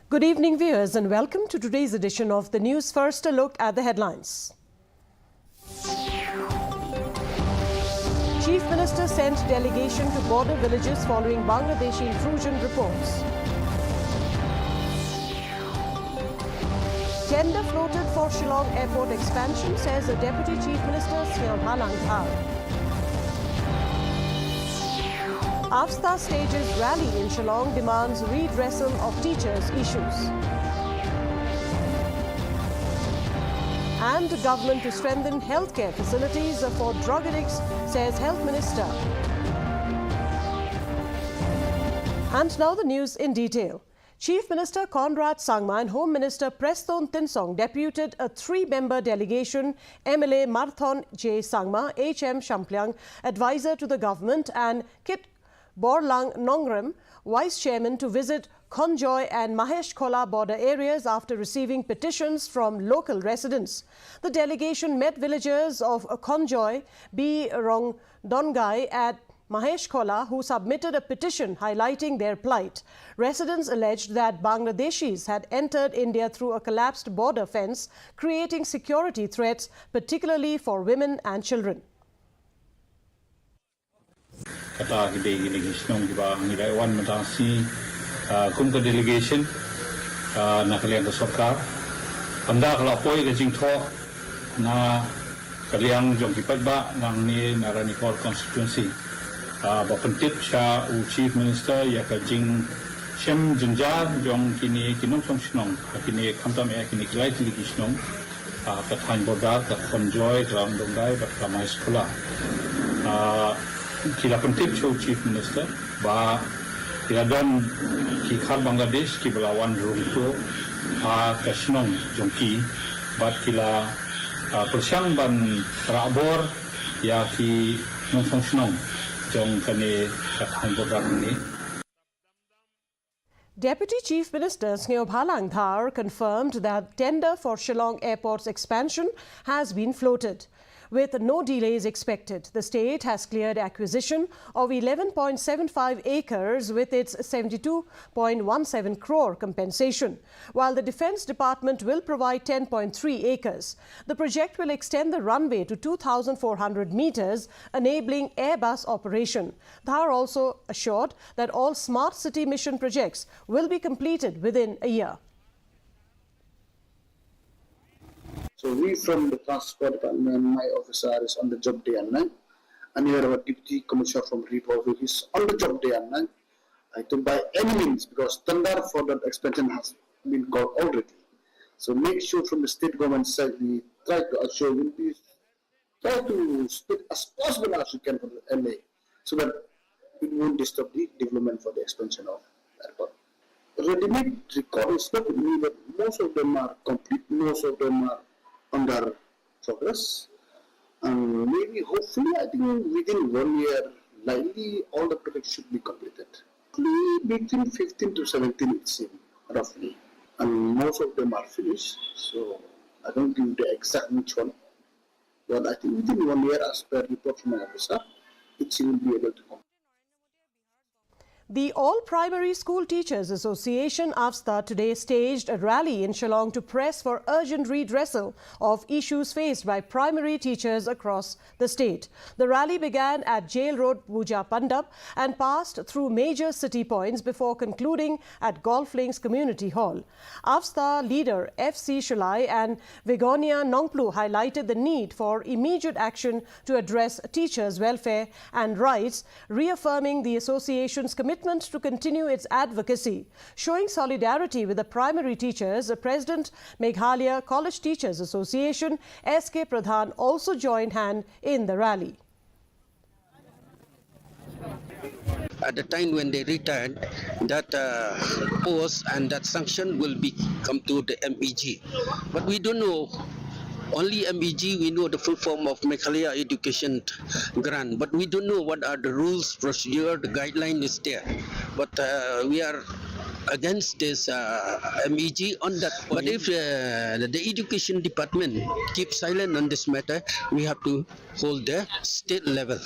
Good evening, viewers, and welcome to today's edition of the news. First, a look at the headlines. Chief Minister sent delegation to border villages following Bangladeshi intrusion reports. Tender floated for Shillong Airport expansion, says the Deputy Chief Minister MEGHALAYA. AFSTA stages rally in Shillong, demands redressal of teachers' issues. And government to strengthen healthcare facilities for drug addicts, says Health Minister. And now the news in detail. Chief Minister Conrad Sangma and Home Minister Preston Tinsong deputed a three-member delegation, MLA Marthon J. Sangma, H.M. Shamplyang, advisor to the government, and Kit Borlang Nongram, Vice Chairman, to visit Khonjoy and Mahesh Khola border areas after receiving petitions from local residents. The delegation met villagers of Khonjoy, B. Rong Dongai at Mahesh Khola, who submitted a petition highlighting their plight. Residents alleged that Bangladeshis had entered India through a collapsed border fence, creating security threats, particularly for women and children. Kata delegation di ba ang Iwan matasi kum ka delegation na kaliang ka sarkar anda kalapoy ka jingtho na kaliang jong kipat ba ng ni Naranikor constituency bapentit siya u chief minister ya ka jing shem junjar jong kini kinong song sinong kini kamtam ya kini klai delegation kathan bodar ka Khonjoy ram dongai bat kamai sekolah kila penting show chief minister ba kila don ki khar Bangladesh ki belawan rungto kasnong jongki bat kila persiang ban rabor ya ki nong snong jong kane kathan bodar ni. Deputy Chief Minister MEGHALAYA confirmed that tender for Shillong Airport's expansion has been floated. With no delays expected, the state has cleared acquisition of 11.75 acres with its 72.17 crore compensation, while the Defence Department will provide 10.3 acres. The project will extend the runway to 2,400 metres, enabling Airbus operation. Dhar also assured that all smart city mission projects will be completed within a year. So we from the Transport Department, my officer is on the job day and night, and here our Deputy Commissioner from Republic is on the job day and night. To by any means, because tender for that expansion has been called already. So make sure from the state government side we try to assure we try to speak as possible as we can for the MA, so that it won't disturb the development for the expansion of the airport. Ready-made record is not mean that most of them are complete, most of them are under progress, and maybe hopefully I think within 1 year likely all the projects should be completed. Between 15 to 17 it seems roughly, and most of them are finished, so I don't give the exact which one, but I think within 1 year as per report from my officer it will be able to complete. The All Primary School Teachers Association, AFSTA, today staged a rally in Shillong to press for urgent redressal of issues faced by primary teachers across the state. The rally began at Jail Road, Puja Pandap, and passed through major city points before concluding at Golf Links Community Hall. AFSTA leader F.C. Shulai and Vigonia Nongplu highlighted the need for immediate action to address teachers' welfare and rights, reaffirming the association's commitment to continue its advocacy. Showing solidarity with the primary teachers, the President Meghalaya College Teachers Association, S.K. Pradhan, also joined hand in the rally. At the time when they retired, that post and that sanction will be come to the MEG. But we don't know. Only MEG, we know the full form of Meghalaya Education Grant, but we don't know what are the rules, procedure, the guideline is there. But we are against this MEG on that point. But if the Education Department keeps silent on this matter, we have to hold the state level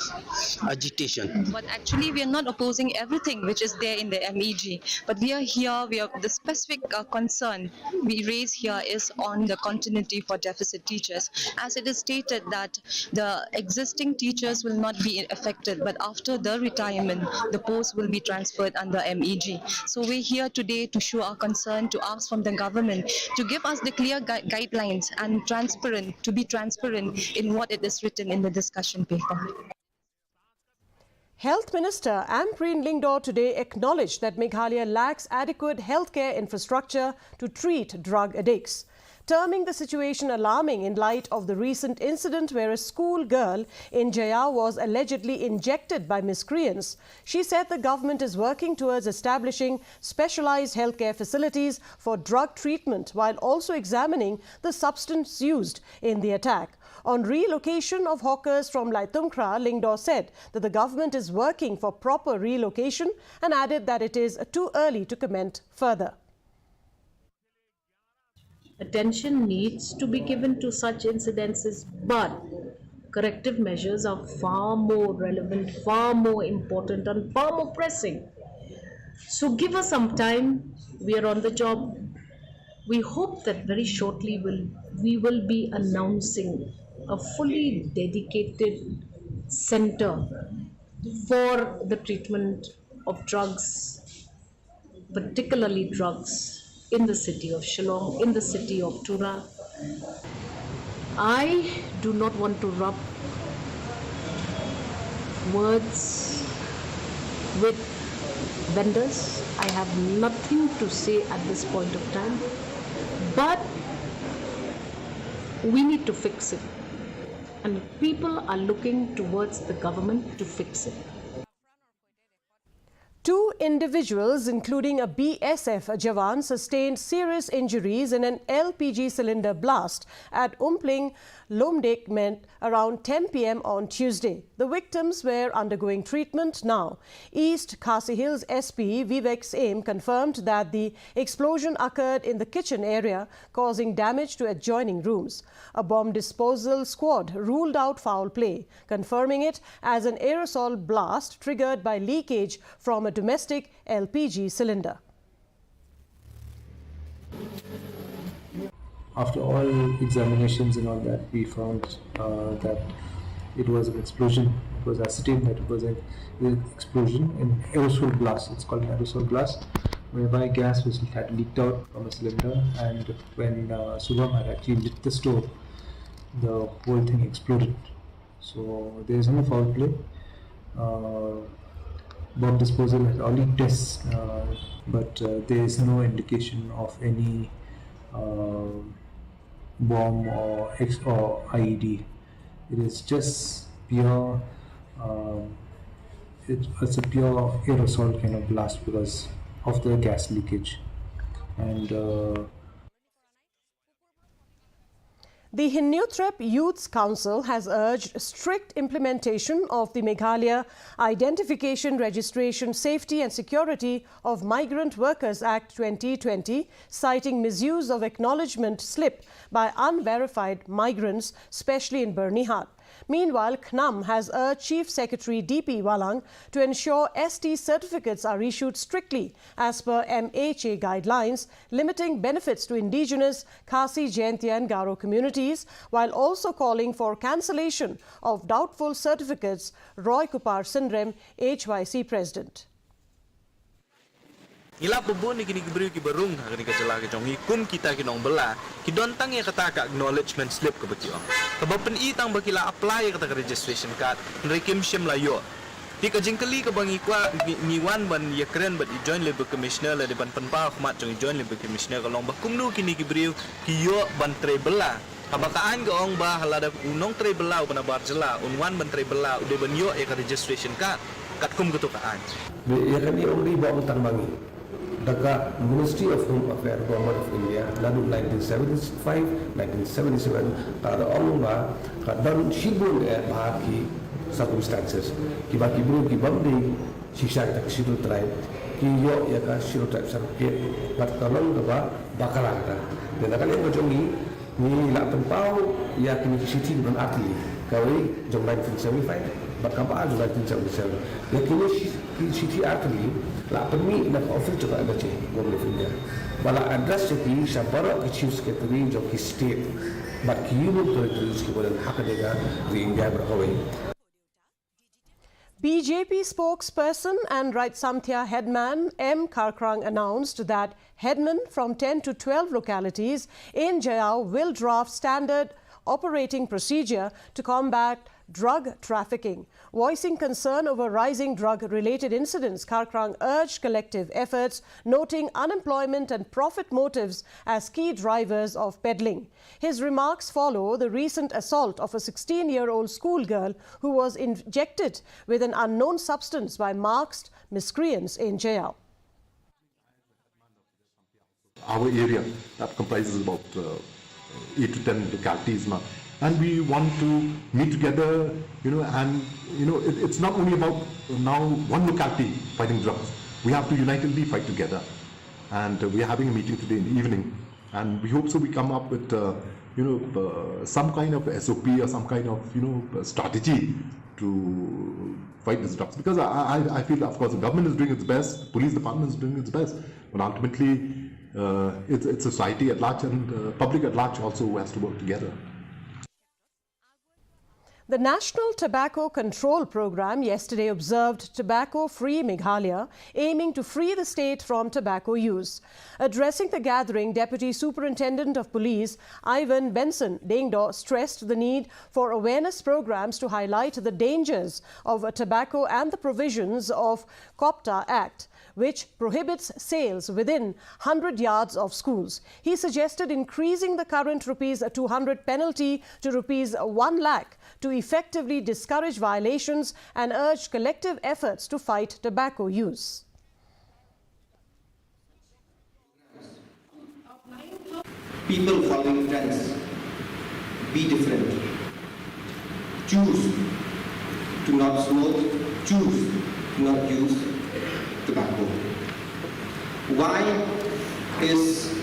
agitation. But actually, we are not opposing everything which is there in the MEG. But we are here, the specific concern we raise here is on the continuity for deficit teachers. As it is stated that the existing teachers will not be affected, but after the retirement, the post will be transferred under MEG. So we're here today to show our concern, to ask from the government to give us the clear guidelines and to be transparent in what it is written in the discussion paper. Health Minister Ampreen Lyngdoh today acknowledged that Meghalaya lacks adequate healthcare infrastructure to treat drug addicts, terming the situation alarming in light of the recent incident where a school girl in Jaya was allegedly injected by miscreants. She said the government is working towards establishing specialized healthcare facilities for drug treatment while also examining the substance used in the attack. On relocation of hawkers from Laitumkra, Lyngdoh said that the government is working for proper relocation and added that it is too early to comment further. Attention needs to be given to such incidences, but corrective measures are far more relevant, far more important and far more pressing. So give us some time. We are on the job. We hope that very shortly we will be announcing a fully dedicated center for the treatment of drugs, particularly drugs in the city of Shillong, in the city of Tura. I do not want to rub words with vendors. I have nothing to say at this point of time, but we need to fix it. And people are looking towards the government to fix it. Two individuals, including a BSF Jawan, sustained serious injuries in an LPG cylinder blast at Umpling, Lomdek around 10 p.m. on Tuesday. The victims were undergoing treatment now. East Khasi Hills SP Vivek Same confirmed that the explosion occurred in the kitchen area, causing damage to adjoining rooms. A bomb disposal squad ruled out foul play, confirming it as an aerosol blast triggered by leakage from a domestic LPG cylinder. After all examinations and all that, we found that it was an explosion. It was ascertained that it was an explosion, an aerosol blast. It's called an aerosol blast, whereby gas had leaked out from a cylinder, and when Subham had actually lit the stove, the whole thing exploded. So there is no foul play. Bomb disposal has already tests, but there is no indication of any bomb or IED. It is just pure. It's a pure aerosol kind of blast because of the gas leakage, and the Hinuthrep Youths Council has urged strict implementation of the Meghalaya Identification, Registration, Safety and Security of Migrant Workers Act 2020, citing misuse of acknowledgement slip by unverified migrants, especially in Bernihat. Meanwhile, KNAM has urged Chief Secretary DP Walang to ensure ST certificates are issued strictly as per MHA guidelines, limiting benefits to indigenous Khasi, Jaintia and Garo communities, while also calling for cancellation of doubtful certificates. Roy Kupar Sindrem, HYC President. Ila pubun ni kini kiberiu kiberung kini kecelah kecongi kum kita kinong bela kidontang ya kata ka acknowledgement slip ke betiu. Kebapen i tang bakila apply kata registration card nrekim shem layo. Di kajingkeli ke bangi kwa niwan ban ya keren bat join labor commissioner la depan penpa khmat jong join labor commissioner kalong bakum nu kini kiberiu kiyo ban trebela. Kabakaan ke ong ba halada unong trebela upana barjela unwan ban trebela ude ban yo ya registration card kat kum ketukaan. Ya kan ni ong riba utang bangi. Dekat Ministry of Home Affairs Government of India lalu 1975, 1977 kada omba kadang shibun bahaki circumstances kibaki bro kibamdi shisha kita kesitu tribe kiyo ya ka siru tribe sarket kat kalong kaba bakalan ta dan akan yang kejongi ni la tempau ya kini kisiti dengan arti kawai jom 1975 bakaba jom 1977 lakini shi actually la permi na office juga ada cik government of India bala address ki sabara ki chief secretary jo ki state but ki union territories ki bolen hak dega di India berhawai. BJP spokesperson and Right Samthya headman M. Karkrang announced that headmen from 10 to 12 localities in Jayau will draft standard operating procedure to combat drug trafficking. Voicing concern over rising drug-related incidents, Karkrang urged collective efforts, noting unemployment and profit motives as key drivers of peddling. His remarks follow the recent assault of a 16-year-old schoolgirl who was injected with an unknown substance by masked miscreants in Jayau. Our area that comprises about 8 to 10 localities, and we want to meet together, and it's not only about now one locality fighting drugs. We have to unitedly fight together, and we are having a meeting today in the evening, and we hope so we come up with some kind of SOP or some kind of strategy to fight these drugs, because I feel, of course, the government is doing its best, the police department is doing its best, but ultimately it's society at large and public at large also who has to work together. The National Tobacco Control Programme yesterday observed tobacco-free Meghalaya, aiming to free the state from tobacco use. Addressing the gathering, Deputy Superintendent of Police Ivan Benson Dengdo stressed the need for awareness programs to highlight the dangers of tobacco and the provisions of COPTA Act, which prohibits sales within 100 yards of schools. He suggested increasing the current ₹200 penalty to ₹1 lakh to effectively discourage violations and urged collective efforts to fight tobacco use. People following trends, be different. Choose to not smoke, choose to not use tobacco. Why is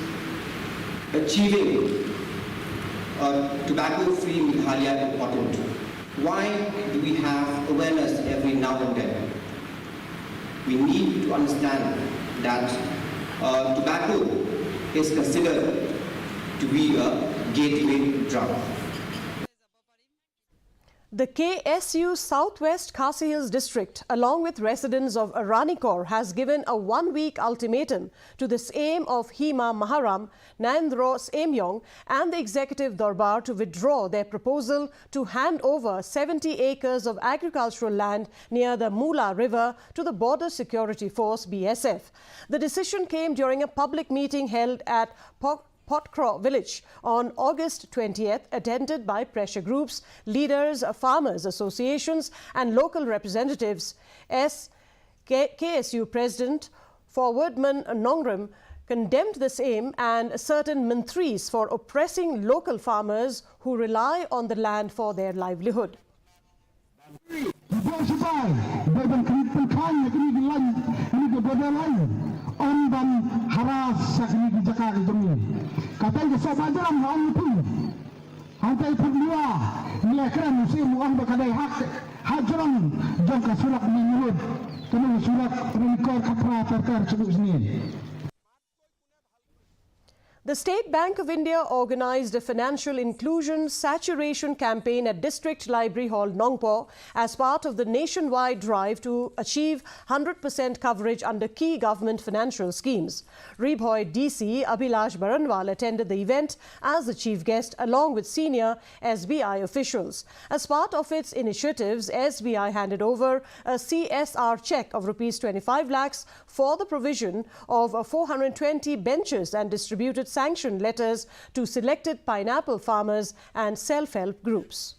achieving tobacco-free Meghalaya important? Why do we have awareness every now and then? We need to understand that tobacco is considered to be a gateway drug. The KSU Southwest Khasi Hills District, along with residents of Aranikor, has given a one-week ultimatum to the Same of Hima Maharam, Nandro Semyong and the Executive Darbar to withdraw their proposal to hand over 70 acres of agricultural land near the Mula River to the Border Security Force BSF. The decision came during a public meeting held at Potcrow village on August 20th, attended by pressure groups, leaders, farmers associations and local representatives. KSU President Forwardman Nongrim condemned the same and certain mantris for oppressing local farmers who rely on the land for their livelihood. The State Bank of India organised a financial inclusion saturation campaign at District Library Hall, Nongpo, as part of the nationwide drive to achieve 100% coverage under key government financial schemes. Reboy DC Abhilash Baranwal attended the event as the chief guest along with senior SBI officials. As part of its initiatives, SBI handed over a CSR cheque of ₹25 lakhs for the provision of 420 benches and distributed sanction letters to selected pineapple farmers and self-help groups.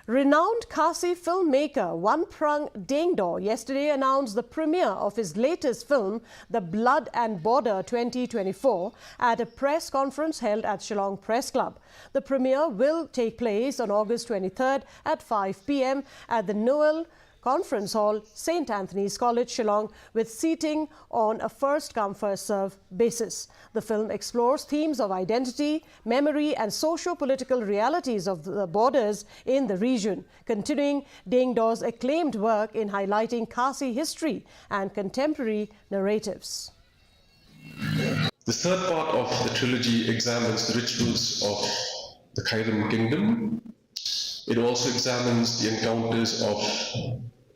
Renowned Khasi filmmaker Wanprang Dengdo yesterday announced the premiere of his latest film, The Blood and Border 2024, at a press conference held at Shillong Press Club. The premiere will take place on August 23rd at 5 p.m. at the Noel Conference Hall, St. Anthony's College, Shillong, with seating on a first-come, first-served basis. The film explores themes of identity, memory and socio-political realities of the borders in the region, continuing Deng Do's acclaimed work in highlighting Khasi history and contemporary narratives. The third part of the trilogy examines the rituals of the Khairum Kingdom. It also examines the encounters of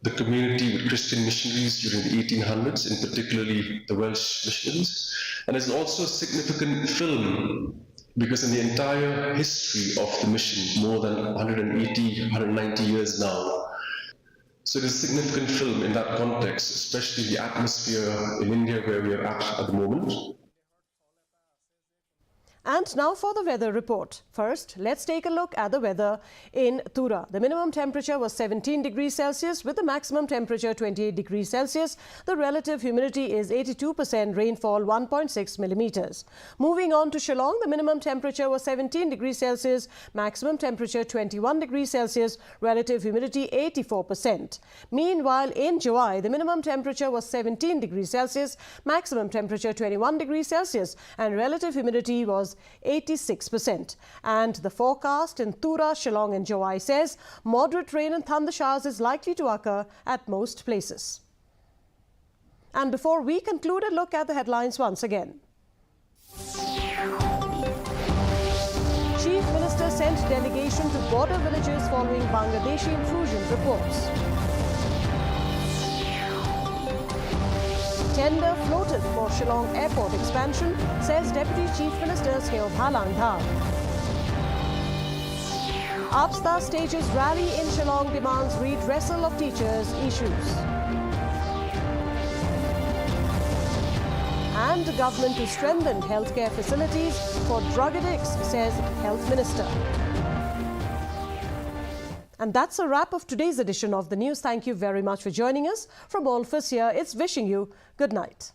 the community with Christian missionaries during the 1800s, in particularly the Welsh missionaries. And it's also a significant film because in the entire history of the mission, more than 180, 190 years now, so it is a significant film in that context, especially the atmosphere in India where we are at the moment. And now for the weather report. First, let's take a look at the weather in Tura. The minimum temperature was 17 degrees Celsius with the maximum temperature 28 degrees Celsius. The relative humidity is 82%, rainfall 1.6 millimeters. Moving on to Shillong, the minimum temperature was 17 degrees Celsius, maximum temperature 21 degrees Celsius, relative humidity 84%. Meanwhile, in Jawai, the minimum temperature was 17 degrees Celsius, maximum temperature 21 degrees Celsius, and relative humidity was 86%. And the forecast in Tura, Shillong and Jawai says moderate rain and thunder showers is likely to occur at most places. And before we conclude, a look at the headlines once again. Chief Minister sent delegation to border villages following Bangladeshi intrusion reports. Tender floated for Shillong Airport expansion, says Deputy Chief Minister Seo Bhalang Dhar. APSTA stages rally in Shillong, demands redressal of teachers' issues. And the government to strengthen healthcare facilities for drug addicts, says Health Minister. And that's a wrap of today's edition of the news. Thank you very much for joining us. From all of us here, it's wishing you good night.